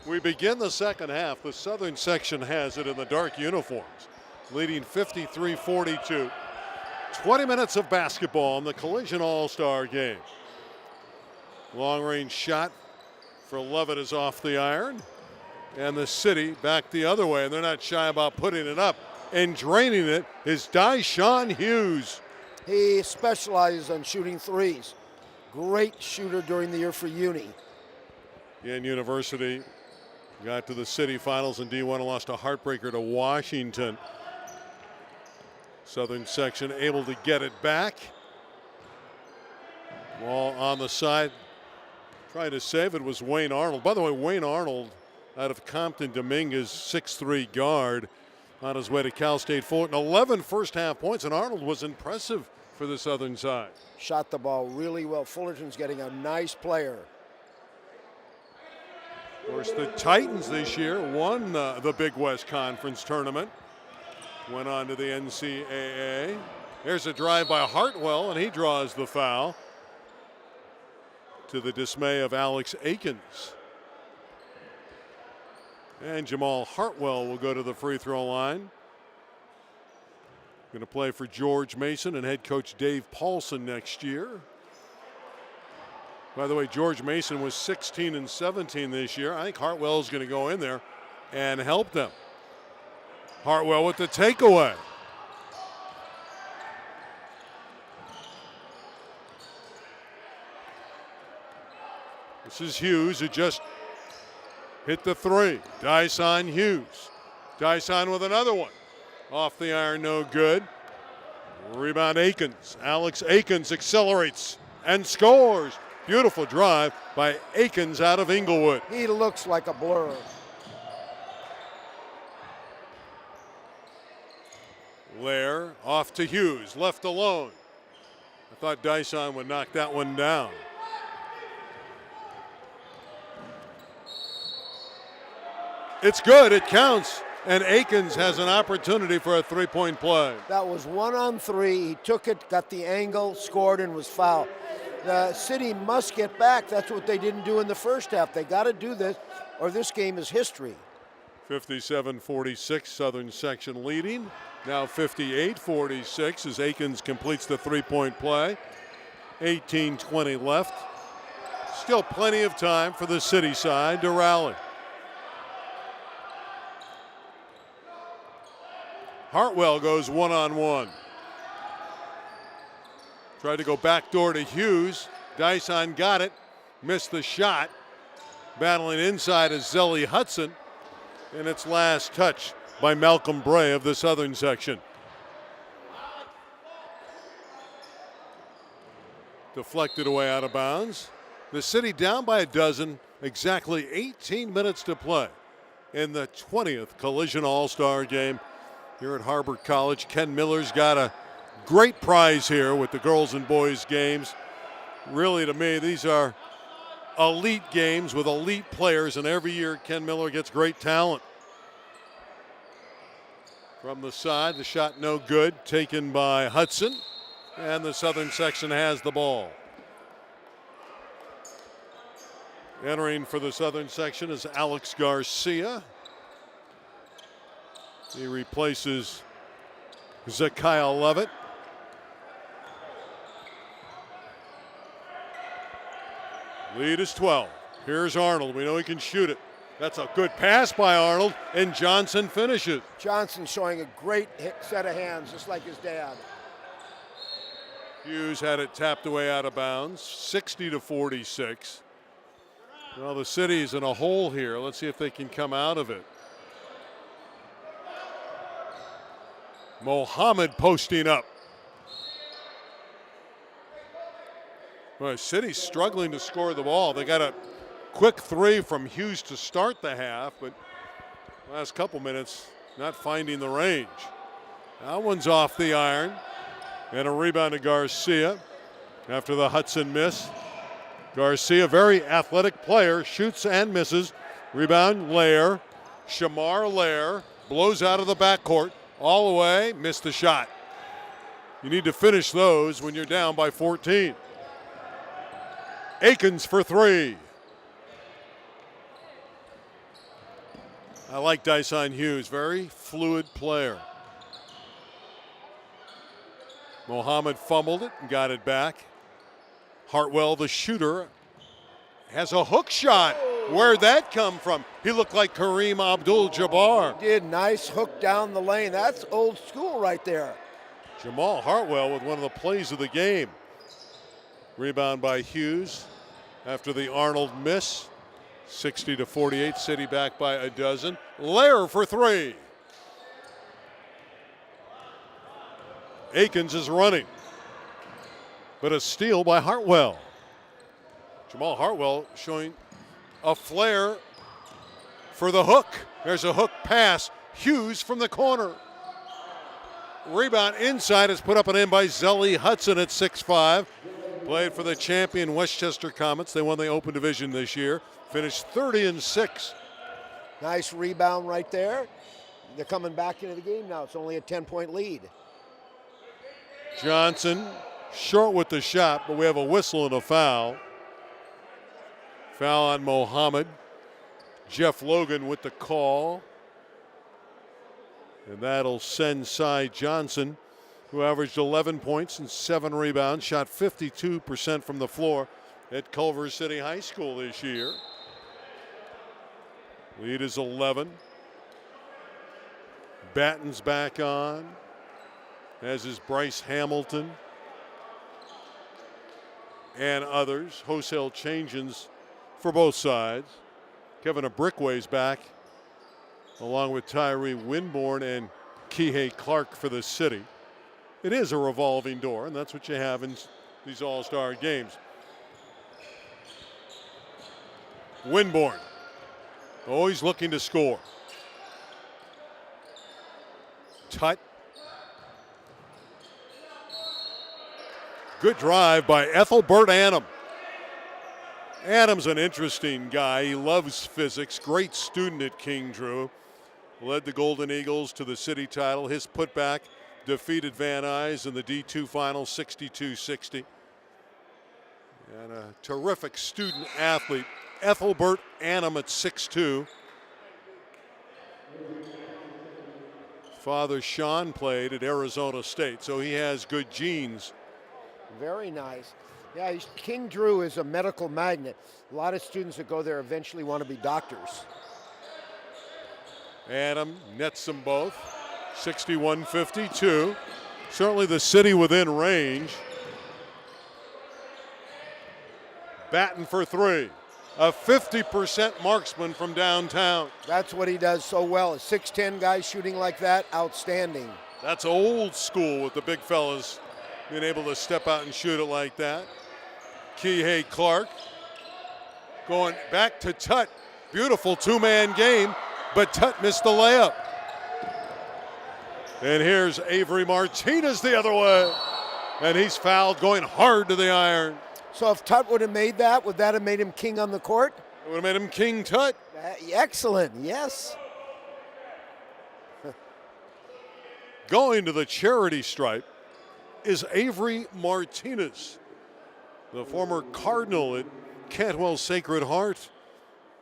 We begin the second half. The southern section has it in the dark uniforms, leading 53-42. 20 minutes of basketball in the Collision All-Star game. Long-range shot for Levitt is off the iron. And the city back the other way, and they're not shy about putting it up. And draining it is Dyshawn Hughes. He specializes on shooting threes. Great shooter during the year for Uni. Yen University got to the city finals in D1 and lost a heartbreaker to Washington. Southern section able to get it back. Ball on the side. Trying to save it was Wayne Arnold. By the way, Wayne Arnold out of Compton Dominguez, 6'3" guard, on his way to Cal State Fullerton. 11 first half points, and Arnold was impressive for the southern side. Shot the ball really well. Fullerton's getting a nice player. Of course, the Titans this year won the Big West Conference tournament. Went on to the NCAA. There's a drive by Hartwell, and he draws the foul, to the dismay of Alex Akins. And Jamal Hartwell will go to the free throw line. Going to play for George Mason and head coach Dave Paulson next year. By the way, George Mason was 16 and 17 this year. I think Hartwell is going to go in there and help them. Hartwell with the takeaway. This is Hughes, who just hit the three. Dyshawn Hughes. Dyshawn with another one. Off the iron, no good. Rebound Akins. Alex Akins accelerates and scores. Beautiful drive by Akins out of Inglewood. He looks like a blur. Lair off to Hughes, left alone. I thought Dyshawn would knock that one down. It's good, it counts, and Akins has an opportunity for a three-point play. That was 1-on-3. He took it, got the angle, scored, and was fouled. The city must get back. That's what they didn't do in the first half. They got to do this, or this game is history. 57-46, southern section leading. Now 58-46 as Akins completes the three-point play. 18-20 left. Still plenty of time for the city side to rally. Hartwell goes one-on-one. Tried to go backdoor to Hughes. Dyshawn got it, missed the shot. Battling inside is Zelly Hudson. And it's last touch by Malcolm Bray of the southern section. Deflected away out of bounds. The city down by a dozen, exactly 18 minutes to play in the 20th Collision All-Star game here at Harbor College. Ken Miller's got a great prize here with the girls and boys games. Really, to me, these are elite games with elite players, and every year Ken Miller gets great talent. From the side, the shot no good, taken by Hudson, and the southern section has the ball. Entering for the southern section is Alex Garcia. He replaces Zakiah Levitt. Lead is 12. Here's Arnold. We know he can shoot it. That's a good pass by Arnold, and Johnson finishes. Johnson showing a great set of hands, just like his dad. Hughes had it tapped away out of bounds, 60-46. Well, the city's in a hole here. Let's see if they can come out of it. Muhammad posting up. Well, the city's struggling to score the ball. They got a quick three from Hughes to start the half, but last couple minutes not finding the range. That one's off the iron. And a rebound to Garcia after the Hudson miss. Garcia, very athletic player, shoots and misses. Rebound, Lair. Shamar Lair blows out of the backcourt all the way, missed the shot. You need to finish those when you're down by 14. Akins for three. I like Dyson Hughes, very fluid player. Muhammad fumbled it and got it back. Hartwell, the shooter, has a hook shot. Where'd that come from? He looked like Kareem Abdul-Jabbar. Did nice hook down the lane. That's old school right there. Jamal Hartwell with one of the plays of the game. Rebound by Hughes after the Arnold miss. 60-48, City back by a dozen. Lair for three. Akins is running, but a steal by Hartwell. Jamal Hartwell showing a flare for the hook. There's a hook pass. Hughes from the corner. Rebound inside is put up and in by Zelly Hudson at 6'5". Played for the champion Westchester Comets. They won the Open Division this year. Finished 30-6. Nice rebound right there. They're coming back into the game now. It's only a 10-point lead. Johnson short with the shot, but we have a whistle and a foul. Foul on Muhammad. Jeff Logan with the call. And that'll send Cy Johnson, who averaged 11 points and 7 rebounds, shot 52% from the floor at Culver City High School this year. Lead is 11. Batten's back on, as is Bryce Hamilton and others. Wholesale changes for both sides. Kevin Abrickway's back, along with Tyree Winborn and Kihei Clark for the City. It is a revolving door, and that's what you have in these all-star games. Winborn, always looking to score. Tut. Good drive by Ethelbert Annam. Adam's an interesting guy. He loves physics. Great student at King Drew. Led the Golden Eagles to the city title. His putback defeated Van Nuys in the D2 final 62-60. And a terrific student athlete. Ethelbert Annam at 6'2". Father Sean played at Arizona State, so he has good genes. Very nice. Yeah, King Drew is a medical magnet. A lot of students that go there eventually want to be doctors. Adam nets them both. 61-52. Certainly the City within range. Batten for three. A 50% marksman from downtown. That's what he does so well. A 6'10" guy shooting like that, outstanding. That's old school with the big fellas being able to step out and shoot it like that. Kihei Clark going back to Tut. Beautiful two-man game, but Tut missed the layup. And here's Avery Martinez the other way. And he's fouled, going hard to the iron. So if Tut would have made that, would that have made him king on the court? It would have made him King Tut. Excellent, yes. Going to the charity stripe is Avery Martinez, the former Cardinal at Cantwell Sacred Heart,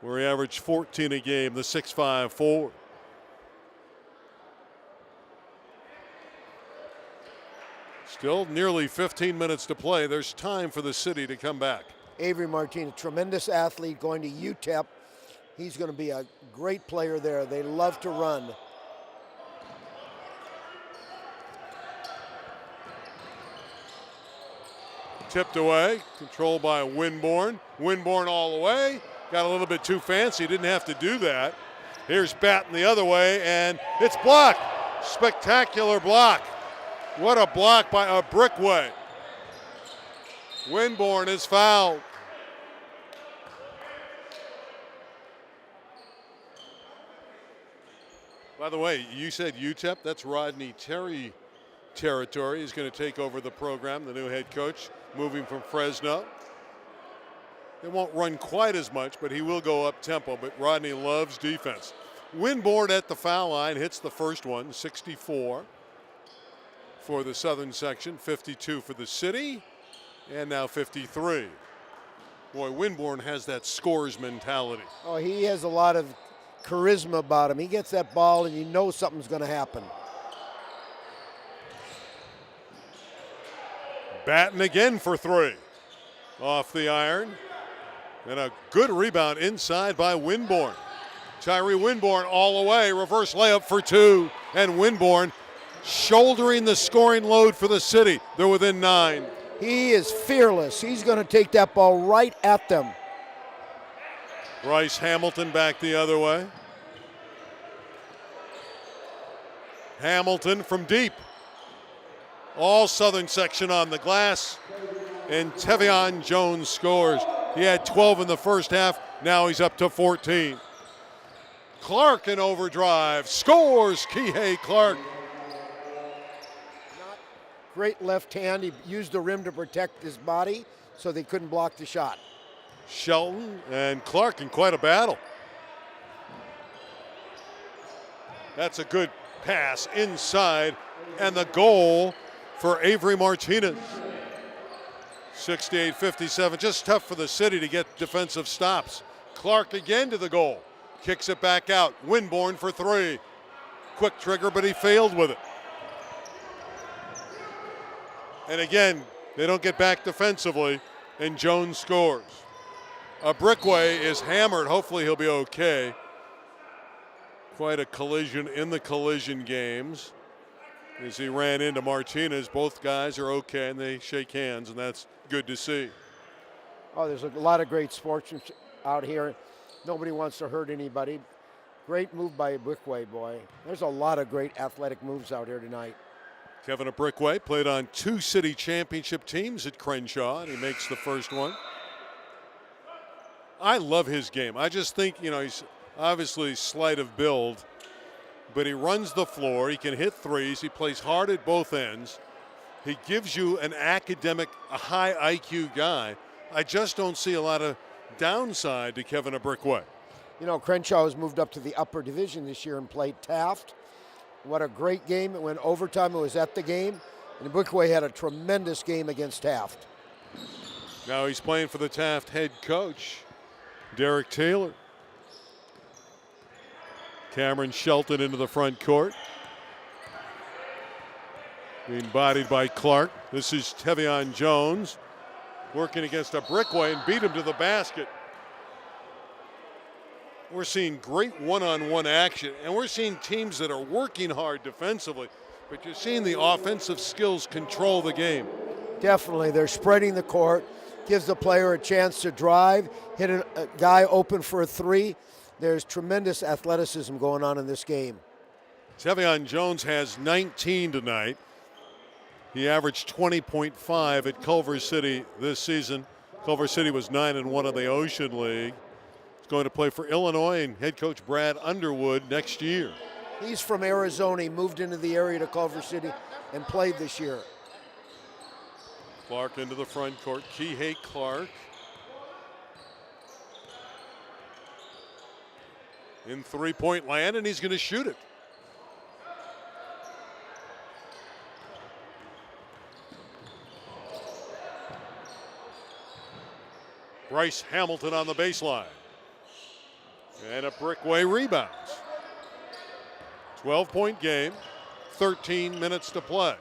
where he averaged 14 a game, the 6'5" forward. Still nearly 15 minutes to play. There's time for the City to come back. Avery Martinez, tremendous athlete going to UTEP. He's going to be a great player there. They love to run. Tipped away, controlled by Winborn. Winborn all the way. Got a little bit too fancy, didn't have to do that. Here's Batten the other way, and it's blocked. Spectacular block. What a block by Abrickway. Winborn is fouled. By the way, you said UTEP. That's Rodney Terry territory. He's going to take over the program, the new head coach, moving from Fresno. They won't run quite as much, but he will go up tempo. But Rodney loves defense. Winborn at the foul line hits the first one, 64. for the southern section, 52 for the city, and now 53. Boy, Winborn has that scores mentality. Oh, he has a lot of charisma about him. He gets that ball and you know something's going to happen. Batten again for three. Off the iron. And a good rebound inside by Winborn. Tyree Winborn all the way. Reverse layup for two. And Winborn shouldering the scoring load for the city. They're within 9. He is fearless. He's going to take that ball right at them. Bryce Hamilton back the other way. Hamilton from deep. All southern section on the glass. And Tevion Jones scores. He had 12 in the first half. Now he's up to 14. Clark in overdrive. Scores Kihei Clark. Great left hand. He used the rim to protect his body so they couldn't block the shot. Shelton and Clark in quite a battle. That's a good pass inside, and the goal for Avery Martinez. 68-57, just tough for the city to get defensive stops. Clark again to the goal. Kicks it back out. Winborn for three. Quick trigger, but he failed with it. And again, they don't get back defensively, and Jones scores. Brickway is hammered. Hopefully he'll be okay. Quite a collision in the collision games. As he ran into Martinez, both guys are okay, and they shake hands, and that's good to see. Oh, there's a lot of great sportsmanship out here. Nobody wants to hurt anybody. Great move by Brickway, boy. There's a lot of great athletic moves out here tonight. Kevin Brickway played on 2 city championship teams at Crenshaw, and he makes the first one. I love his game. I just think, he's obviously slight of build, but he runs the floor. He can hit threes. He plays hard at both ends. He gives you an academic, a high IQ guy. I just don't see a lot of downside to Kevin Brickway. Crenshaw has moved up to the upper division this year and played Taft. What a great game. It went overtime. It was at the game. And Brickway had a tremendous game against Taft. Now he's playing for the Taft head coach, Derek Taylor. Cameron Shelton into the front court. Being bodied by Clark. This is Tevion Jones working against a Brickway and beat him to the basket. We're seeing great one-on-one action, and we're seeing teams that are working hard defensively, but you're seeing the offensive skills control the game. Definitely. They're spreading the court, gives the player a chance to drive, hit a guy open for a three. There's tremendous athleticism going on in this game. Tevion Jones has 19 tonight. He averaged 20.5 at Culver City this season. Culver City was 9-1 in the Ocean League. He's going to play for Illinois and head coach Brad Underwood next year. He's from Arizona. He moved into the area to Culver City and played this year. Clark into the front court. Kihei Clark. In three-point land, and he's going to shoot it. Bryce Hamilton on the baseline. And a Brickway rebounds. 12-point game, 13 minutes to play.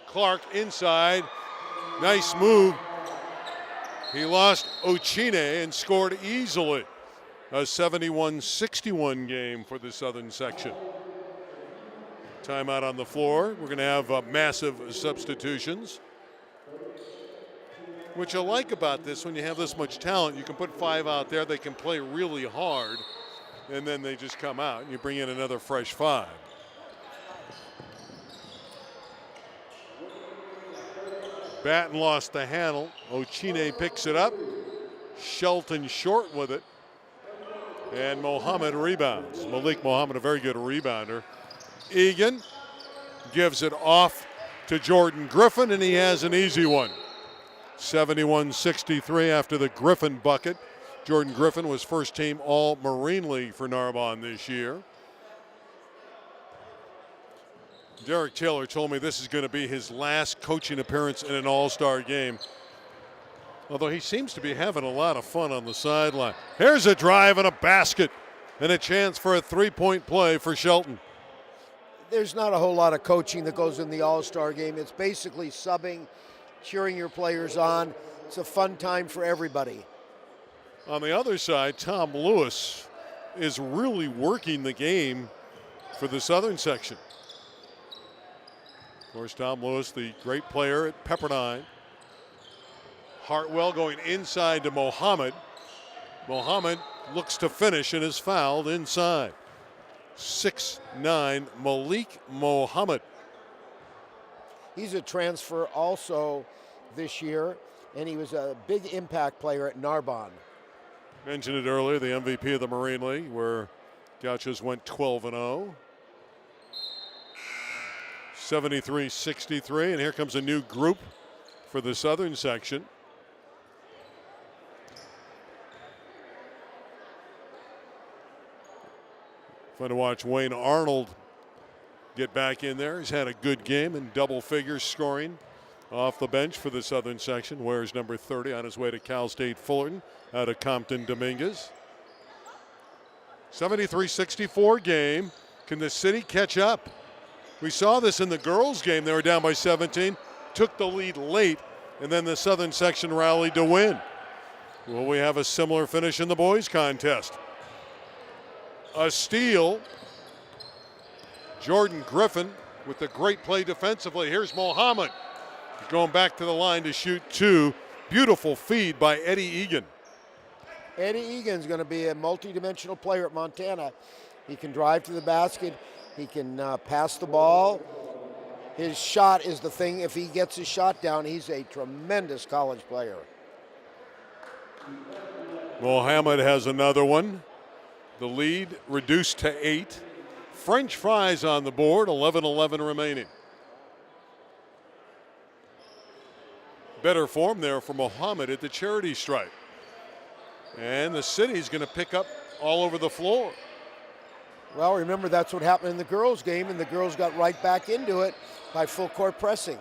Clark inside, nice move. He lost Ochine and scored easily. A 71-61 game for the southern section. Timeout on the floor. We're going to have massive substitutions. What you like about this, when you have this much talent, you can put 5 out there. They can play really hard, and then they just come out, and you bring in another fresh 5. Batten lost the handle. Ochine picks it up. Shelton short with it. And Muhammad rebounds. Malik Muhammad, a very good rebounder. Egun gives it off to Jordan Griffin, and he has an easy one. 71-63 after the Griffin bucket. Jordan Griffin was first team All-Marine League for Narbonne this year. Derek Taylor told me this is going to be his last coaching appearance in an all-star game. Although he seems to be having a lot of fun on the sideline. Here's a drive and a basket and a chance for a three-point play for Shelton. There's not a whole lot of coaching that goes in the all-star game. It's basically subbing, cheering your players on. It's a fun time for everybody. On the other side, Tom Lewis is really working the game for the Southern section. Of course, Tom Lewis, the great player at Pepperdine. Hartwell going inside to Muhammad. Muhammad looks to finish and is fouled inside. 6'9", Malik Muhammad. He's a transfer also this year, and he was a big impact player at Narbonne. Mentioned it earlier, the MVP of the Marine League, where Gauchos went 12-0. 73-63, and here comes a new group for the Southern section. Fun to watch Wayne Arnold get back in there. He's had a good game in double figures scoring off the bench for the Southern section. Wears number 30 on his way to Cal State Fullerton out of Compton Dominguez. 73-64 game. Can the city catch up? We saw this in the girls' game. They were down by 17, took the lead late, and then the Southern section rallied to win. Will we have a similar finish in the boys' contest? A steal. Jordan Griffin with the great play defensively. Here's Muhammad going back to the line to shoot two. Beautiful feed by Eddie Egun. Eddie Egan's going to be a multi-dimensional player at Montana. He can drive to the basket. He can pass the ball. His shot is the thing. If he gets his shot down, he's a tremendous college player. Muhammad has another one. The lead reduced to 8. French fries on the board, 11-11 remaining. Better form there for Muhammad at the charity stripe. And the city's going to pick up all over the floor. Well, remember, that's what happened in the girls' game, and the girls got right back into it by full court pressing.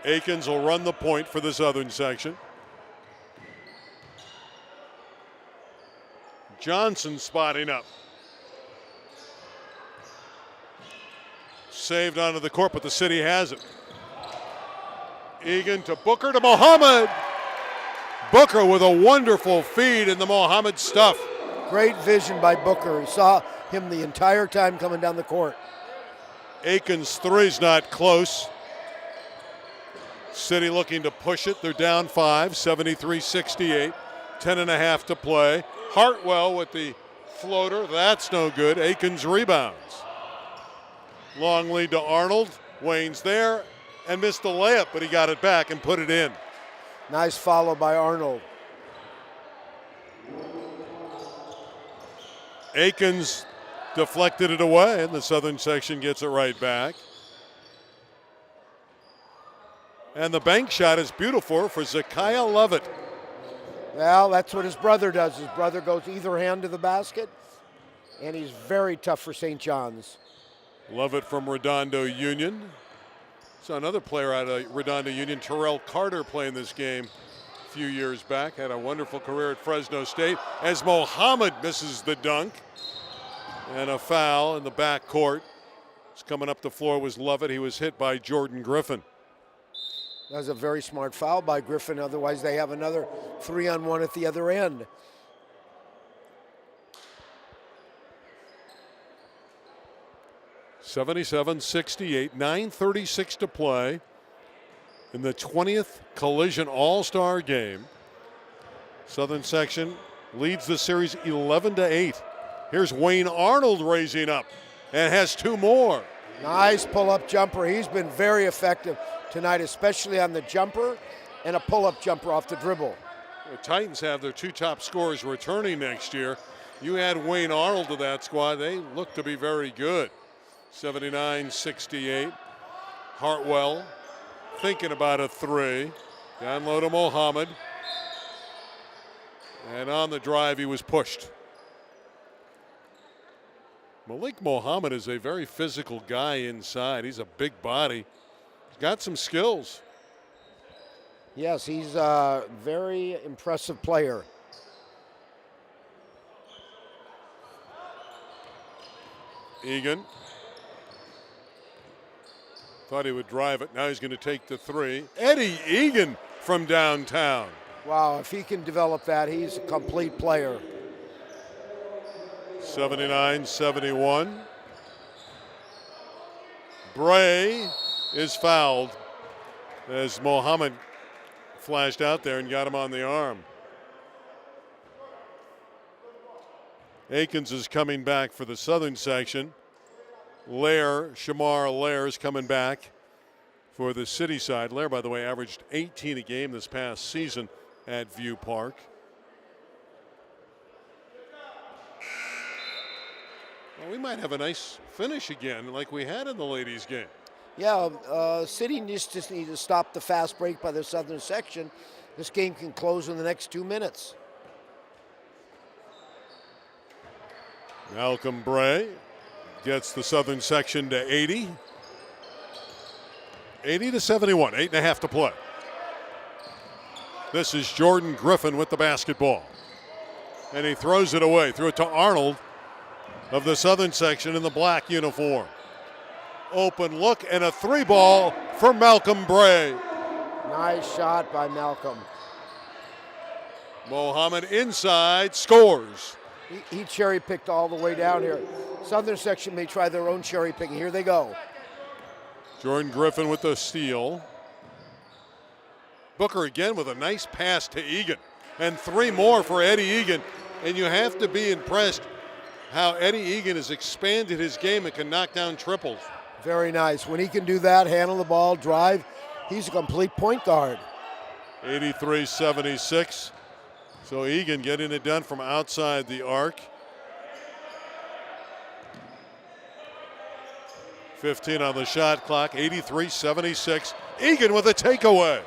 Akins will run the point for the Southern section. Johnson spotting up. Saved onto the court, but the city has it. Egan to Booker to Muhammad. Booker with a wonderful feed in the Muhammad stuff. Great vision by Booker. He saw him the entire time coming down the court. Akins' three's not close. City looking to push it. They're down 5, 73-68. 10.5 to play. Hartwell with the floater. That's no good. Akins rebounds. Long lead to Arnold. Wayne's there and missed the layup, but he got it back and put it in. Nice follow by Arnold. Akins deflected it away, and the Southern section gets it right back. And the bank shot is beautiful for Zakiah Lovett. Well, that's what his brother does. His brother goes either hand to the basket, and he's very tough for St. John's. Lovett from Redondo Union. So another player out of Redondo Union, Terrell Carter, playing this game a few years back. Had a wonderful career at Fresno State. As Muhammad misses the dunk. And a foul in the backcourt. It's coming up the floor was Lovett. He was hit by Jordan Griffin. That was a very smart foul by Griffin. Otherwise, they have another 3-on-1 at the other end. (77-68), 9:36 to play in the 20th Collision All-Star game. Southern section leads the series 11-8. Here's Wayne Arnold raising up and has two more. Nice pull-up jumper. He's been very effective tonight, especially on the jumper and a pull-up jumper off the dribble. The Titans have their two top scorers returning next year. You add Wayne Arnold to that squad, they look to be very good. 79-68. Hartwell thinking about a three. Down low to Muhammad. And on the drive, he was pushed. Malik Muhammad is a very physical guy inside. He's a big body. He's got some skills. Yes, he's a very impressive player. Egun thought he would drive it. Now he's going to take the three. Eddie Egun from downtown. Wow, if he can develop that, he's a complete player. 79-71. Bray is fouled as Muhammad flashed out there and got him on the arm. Akins is coming back for the southern section. Shamar Lair is coming back for the city side. Lair, by the way, averaged 18 a game this past season at View Park. Well, we might have a nice finish again like we had in the ladies' game. Yeah, City just need to stop the fast break by the southern section. This game can close in the next 2 minutes. Malcolm Bray gets the southern section to 80. 80-71, 8.5 to play. This is Jordan Griffin with the basketball. And he throws it away. Threw it to Arnold of the southern section in the black uniform. Open look and a three ball for Malcolm Bray. Nice shot by Malcolm. Muhammad inside, scores. He cherry picked all the way down here. Southern section may try their own cherry picking. Here they go. Jordan Griffin with the steal. Booker again with a nice pass to Egun. And three more for Eddie Egun. And you have to be impressed how Eddie Egun has expanded his game and can knock down triples. Very nice. When he can do that, handle the ball, drive, he's a complete point guard. 83-76. So Egun getting it done from outside the arc. 15 on the shot clock, 83-76. Egun with a takeaway.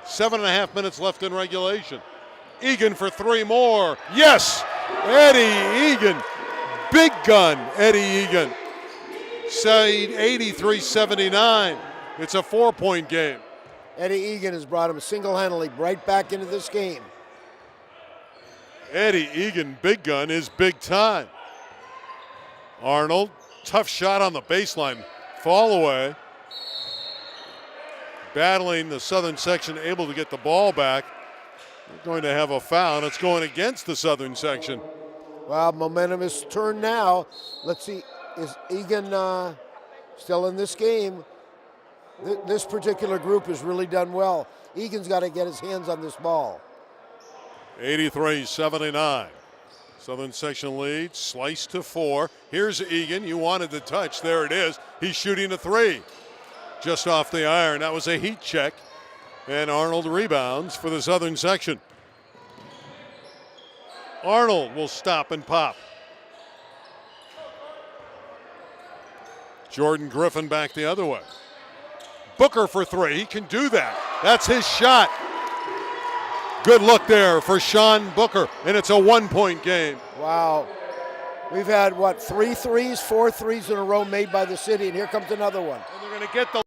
7.5 minutes left in regulation. Egun for three more. Yes! Eddie Egun. Big gun, Eddie Egun. 83-79. It's a 4-point game. Eddie Egun has brought him single-handedly right back into this game. Eddie Egun, big gun, is big time. Arnold, tough shot on the baseline. Fall away. Battling the southern section, able to get the ball back. They're going to have a foul, and it's going against the southern section. Well, momentum is turned now. Let's see, is Egun still in this game? This particular group has really done well. Egan's got to get his hands on this ball. 83-79. Southern section lead, sliced to 4. Here's Egun. You wanted the touch. There it is. He's shooting a three. Just off the iron. That was a heat check. And Arnold rebounds for the southern section. Arnold will stop and pop. Jordan Griffin back the other way. Booker for three. He can do that. That's his shot. Good look there for Sean Booker, and it's a 1-point game. Wow. We've had, 4 threes in a row made by the city, and here comes another one. And they're going to get the